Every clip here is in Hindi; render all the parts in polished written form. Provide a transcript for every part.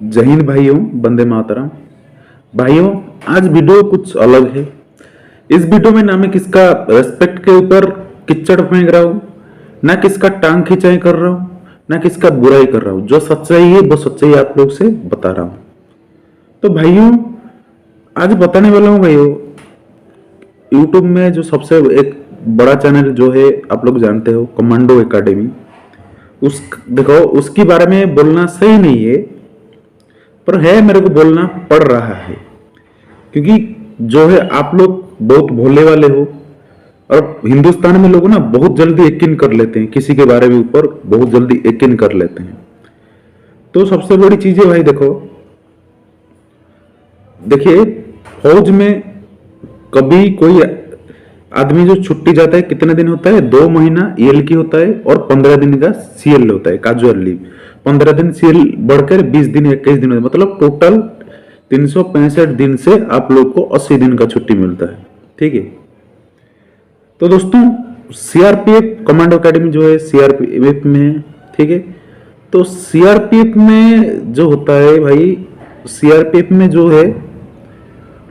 जय हिंद भाइयों, वंदे मातरम। भाइयों, आज वीडियो कुछ अलग है। इस वीडियो में ना मैं किसका रेस्पेक्ट के ऊपर किच्चड़ फेंक रहा हूँ, ना किसका टांग खिंचाई कर रहा हूँ, ना किसका बुराई कर रहा हूँ। जो सच्चाई है वो सच्चाई आप लोग से बता रहा हूँ। तो भाइयों, आज बताने वाला हूँ भाइयों, यूट्यूब में जो सबसे एक बड़ा चैनल जो है आप लोग जानते हो, कमांडो एकेडमी। उस देखो, उसके बारे में बोलना सही नहीं है, पर है मेरे को बोलना पड़ रहा है, क्योंकि जो है आप लोग बहुत भोले वाले हो। और हिंदुस्तान में लोग ना बहुत जल्दी यकीन कर लेते हैं, किसी के बारे में ऊपर बहुत जल्दी यकीन कर लेते हैं। तो सबसे बड़ी चीज है भाई, देखो, देखिए, फौज में कभी कोई आदमी जो छुट्टी जाता है कितने दिन होता है? 2 महीना ईएल की होता है और 15 दिन का सीएल होता है, कैजुअल लीव। 15 दिन सीएल बढ़कर 20 दिन 21 दिन होता है, मतलब टोटल 365 दिन से आप लोग को 80 दिन का छुट्टी मिलता है। ठीक है। तो दोस्तों, सीआरपीएफ कमांडो एकेडमी जो है सीआरपीएफ में, ठीक है। तो सीआरपीएफ में जो होता है भाई, सीआरपीएफ में जो है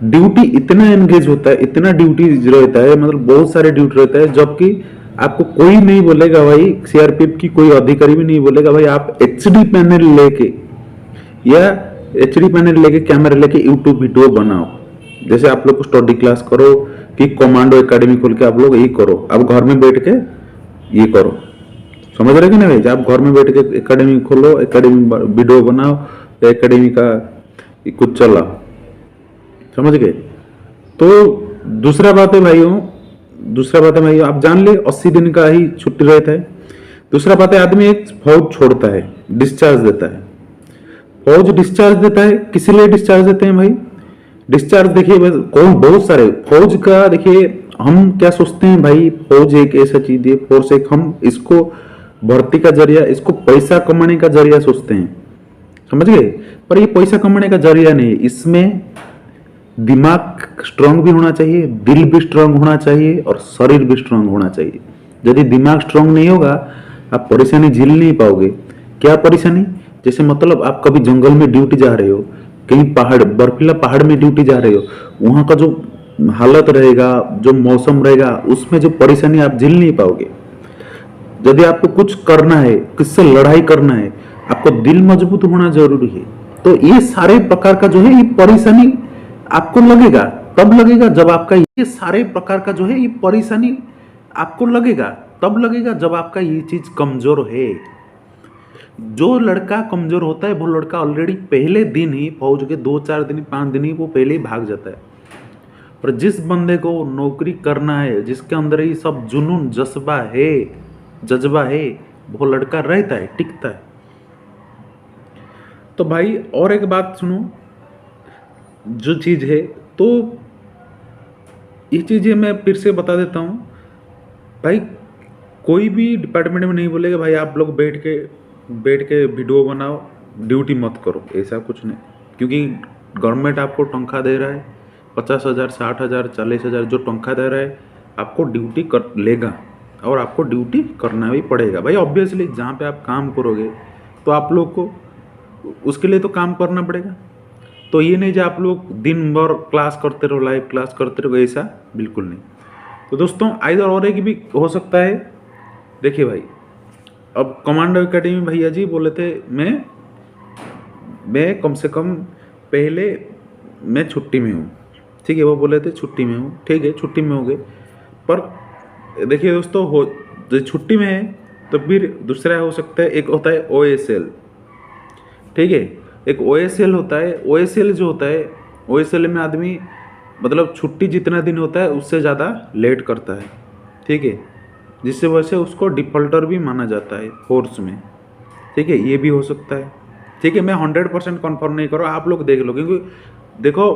ड्यूटी इतना एंगेज होता है, इतना ड्यूटी रहता है, मतलब बहुत सारे ड्यूटी रहता है, जबकि आपको कोई नहीं बोलेगा भाई, सीआरपीएफ की कोई अधिकारी भी नहीं बोलेगा भाई आप एचडी पैनल लेके या एचडी पैनल लेके कैमरा लेके यूट्यूब वीडियो बनाओ। जैसे आप लोग को स्टडी क्लास करो कि कमांडो एकेडमी खोल के आप लोग ये करो, आप घर में बैठ के ये करो। समझ रहे कि नहीं भाई? आप घर में बैठ के एकेडमी खोलो, एकेडमी वीडियो बनाओ, एकेडमी का कुछ चलाओ। समझ गए? तो दूसरा बात है भाइयों, आप जान ले 80 दिन का ही छुट्टी रहता है। दूसरा बात है, आदमी एक फौज छोड़ता है, डिस्चार्ज देता है। फौज डिस्चार्ज देता है, किसी लिए डिस्चार्ज देते हैं भाई? डिस्चार्ज देखिए, कौन, बहुत सारे फौज का देखिए, हम क्या सोचते हैं भाई, फौज एक ऐसा चीज है, फोर्स एक, हम इसको भर्ती का जरिया, इसको पैसा कमाने का जरिया सोचते हैं। समझ गए? पर ये पैसा कमाने का जरिया नहीं, इसमें दिमाग स्ट्रांग भी होना चाहिए, दिल भी स्ट्रांग होना चाहिए और शरीर भी स्ट्रांग होना चाहिए। यदि दिमाग स्ट्रांग नहीं होगा, आप परेशानी झेल नहीं पाओगे। क्या परेशानी? जैसे मतलब आप कभी जंगल में ड्यूटी जा रहे हो, कहीं पहाड़, बर्फीला पहाड़ में ड्यूटी जा रहे हो, वहां का जो हालत रहेगा, जो मौसम रहेगा, उसमें जो परेशानी आप झेल नहीं पाओगे। यदि आपको कुछ करना है, किससे लड़ाई करना है, आपको दिल मजबूत होना जरूरी है। तो ये सारे प्रकार का जो है ये परेशानी आपको लगेगा, तब लगेगा जब आपका ये सारे प्रकार का जो है ये परेशानी आपको लगेगा, तब लगेगा जब आपका ये चीज कमजोर है। जो लड़का कमजोर होता है वो लड़का ऑलरेडी पहले दिन ही, फौज के 2 4 दिन 5 दिन ही, वो पहले ही भाग जाता है। और जिस बंदे को नौकरी करना है, जिसके अंदर ये सब जुनून जज्बा है, वो लड़का रहता है, टिकता है। तो भाई और एक बात सुनो, जो चीज है, तो ये चीजें मैं फिर से बता देता हूँ भाई, कोई भी डिपार्टमेंट में नहीं बोलेगा भाई आप लोग बैठ के वीडियो बनाओ, ड्यूटी मत करो, ऐसा कुछ नहीं। क्योंकि गवर्नमेंट आपको तनख्वाह दे रहा है 50,000 60,000 40,000, जो तनख्वाह दे रहा है आपको ड्यूटी कर लेगा, और आपको ड्यूटी करना भी पड़ेगा भाई। ऑब्वियसली जहाँ पे आप काम करोगे तो आप लोग को उसके लिए तो काम करना पड़ेगा। तो ये नहीं जो आप लोग दिन भर क्लास करते रहो, लाइव क्लास करते रहो, ऐसा बिल्कुल नहीं। तो दोस्तों, इधर और एक भी हो सकता है। देखिए भाई, अब कमांडो एकेडमी भैया जी बोले थे मैं कम से कम पहले मैं छुट्टी में हूँ, ठीक है, वो बोले थे छुट्टी में हूँ, ठीक है, छुट्टी में हो गए। पर देखिए दोस्तों, हो जो छुट्टी में है तो फिर दूसरा हो सकता है, एक होता है ओएसएल, ठीक है, एक ओएसएल होता है। ओएसएल जो होता है, ओएसएल में आदमी मतलब छुट्टी जितना दिन होता है उससे ज़्यादा लेट करता है, ठीक है, जिससे वजह से उसको डिफॉल्टर भी माना जाता है फोर्स में, ठीक है, ये भी हो सकता है, ठीक है। मैं 100% कन्फर्म नहीं करूँ, आप लोग देख लो, क्योंकि देखो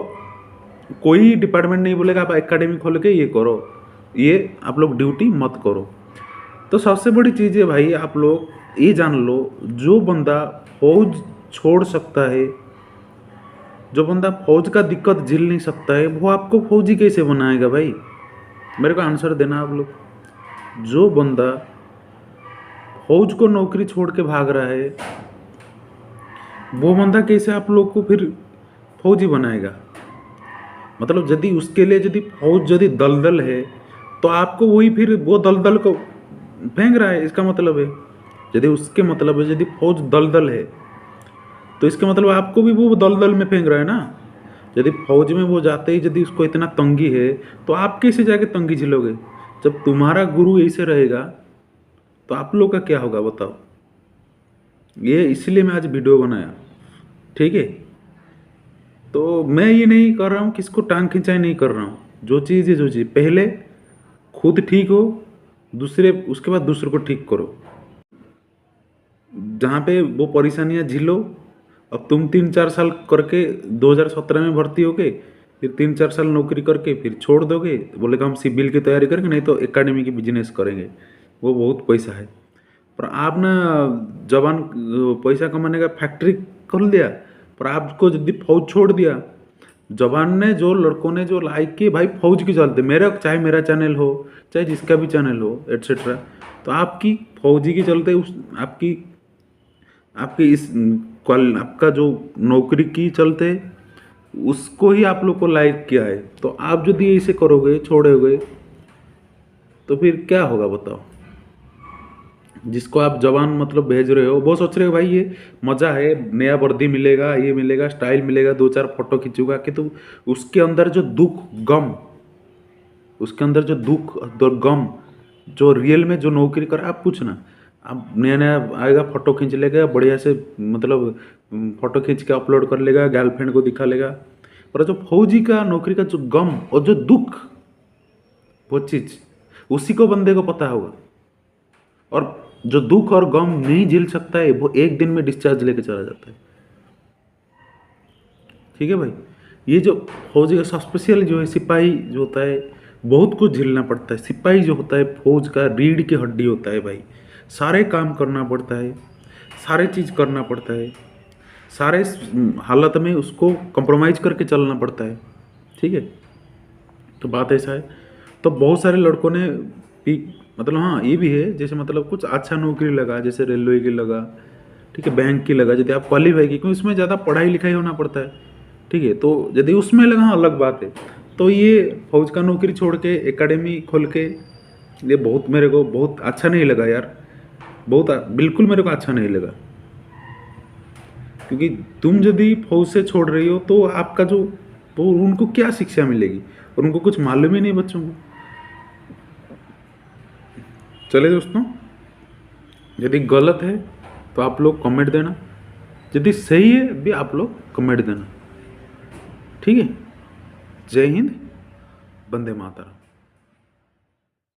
कोई डिपार्टमेंट नहीं बोलेगा आप एकेडमी खोल के ये करो, ये आप लोग ड्यूटी मत करो। तो सबसे बड़ी चीज़ है भाई, आप लोग ये जान लो, जो बंदा फौज छोड़ सकता है, जो बंदा फौज का दिक्कत झेल नहीं सकता है, वो आपको फौजी कैसे बनाएगा भाई? मेरे को आंसर देना आप लोग। जो बंदा फौज को नौकरी छोड़ के भाग रहा है, वो बंदा कैसे आप लोग को फिर फौजी बनाएगा? मतलब यदि उसके लिए यदि फौज यदि दलदल है, तो आपको वही फिर वो दलदल को फेंक रहा है, इसका मतलब है। यदि उसके मतलब है यदि फौज दलदल है, तो इसका मतलब आपको भी वो दलदल में फेंक रहा है ना। यदि फौज में वो जाते ही यदि उसको इतना तंगी है, तो आप कैसे जाके तंगी झेलोगे? जब तुम्हारा गुरु ऐसे रहेगा, तो आप लोग का क्या होगा बताओ? ये इसलिए मैं आज वीडियो बनाया, ठीक है। तो मैं ये नहीं कर रहा हूँ, किसको टांग खिंचाई नहीं कर रहा हूँ। जो चीज़ है, जो चीज़ पहले खुद ठीक हो, दूसरे उसके बाद दूसरे को ठीक करो। जहाँ पे वो परेशानियाँ झेलो। अब तुम 3-4 साल करके 2017 में भर्ती होगे, फिर 3-4 साल नौकरी करके फिर छोड़ दोगे, बोलेगा हम सिविल की तैयारी करेंगे, नहीं तो एकेडमी की बिजनेस करेंगे, वो बहुत पैसा है। पर आप ना जवान पैसा कमाने का फैक्ट्री खोल दिया, पर आपको यदि फौज छोड़ दिया, जवान ने जो लड़कों ने जो लाइक किए भाई फौज के चलते, मेरा चाहे मेरा चैनल हो चाहे जिसका भी चैनल हो एट्सेट्रा, तो आपकी फौजी के चलते उस आपकी आपकी इस आपका जो नौकरी की चलते उसको ही आप लोग को लाइक किया है। तो आप यदि ऐसे करोगे छोड़ोगे, तो फिर क्या होगा बताओ? जिसको आप जवान मतलब भेज रहे हो, वो सोच रहे हो भाई ये मज़ा है, नया वर्दी मिलेगा, ये मिलेगा, स्टाइल मिलेगा, 2-4 फोटो खींचूंगा, कि तो उसके अंदर जो दुख गम, उसके अंदर जो दुख और गम, जो रियल में जो नौकरी कर, आप पूछना। अब नया नया आएगा, फोटो खींच लेगा बढ़िया से, मतलब फोटो खींच के अपलोड कर लेगा, गर्लफ्रेंड को दिखा लेगा। पर जो फौजी का नौकरी का जो गम और जो दुख, वो चीज़ उसी को बंदे को पता होगा। और जो दुख और गम नहीं झेल सकता है, वो एक दिन में डिस्चार्ज लेके चला जाता है। ठीक है भाई। ये जो फौजी का स्पेशल जो है, सिपाही जो होता है, बहुत कुछ झेलना पड़ता है। सिपाही जो होता है फौज का रीढ़ की हड्डी होता है भाई। सारे काम करना पड़ता है, सारे चीज़ करना पड़ता है, सारे हालत में उसको कंप्रोमाइज करके चलना पड़ता है। ठीक है, तो बात ऐसा है। तो बहुत सारे लड़कों ने भी, मतलब हाँ ये भी है, जैसे मतलब कुछ अच्छा नौकरी लगा, जैसे रेलवे की लगा, ठीक है, बैंक की लगा, यदि आप क्वालिफाई की, क्योंकि उसमें ज़्यादा पढ़ाई लिखाई होना पड़ता है। ठीक है, तो यदि उसमें लगा, हाँ अलग बात है। तो ये फौज का नौकरी छोड़ के एकेडमी खोल के, ये बहुत मेरे को बहुत अच्छा नहीं लगा यार, बहुत बिल्कुल मेरे को अच्छा नहीं लगा। क्योंकि तुम यदि फौज से छोड़ रही हो, तो आपका जो वो उनको क्या शिक्षा मिलेगी, और उनको कुछ मालूम ही नहीं बच्चों को। चले दोस्तों, यदि गलत है तो आप लोग कमेंट देना, यदि सही है भी आप लोग कमेंट देना। ठीक है, जय हिंद, वंदे मातरम।